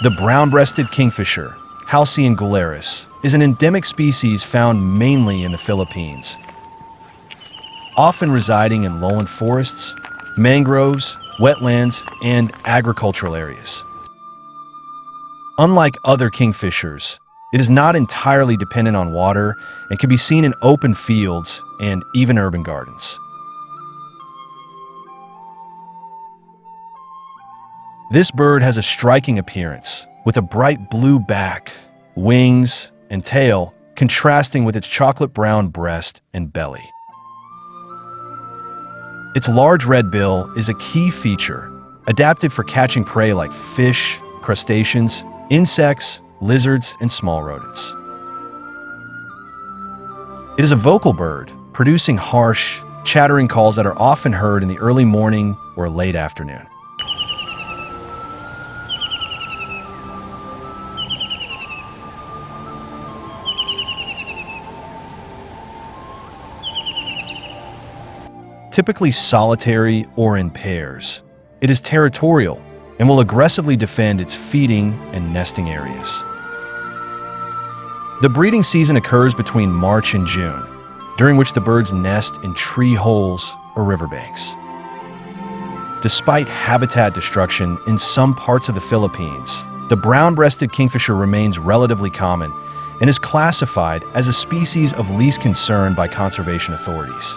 The brown-breasted kingfisher, Halcyon gularis, is an endemic species found mainly in the Philippines, often residing in lowland forests, mangroves, wetlands, and agricultural areas. Unlike other kingfishers, it is not entirely dependent on water and can be seen in open fields and even urban gardens. This bird has a striking appearance, with a bright blue back, wings, and tail contrasting with its chocolate brown breast and belly. Its large red bill is a key feature, adapted for catching prey like fish, crustaceans, insects, lizards, and small rodents. It is a vocal bird, producing harsh, chattering calls that are often heard in the early morning or late afternoon. Typically solitary or in pairs, it is territorial and will aggressively defend its feeding and nesting areas. The breeding season occurs between March and June, during which the birds nest in tree holes or riverbanks. Despite habitat destruction in some parts of the Philippines, the brown-breasted kingfisher remains relatively common and is classified as a species of least concern by conservation authorities.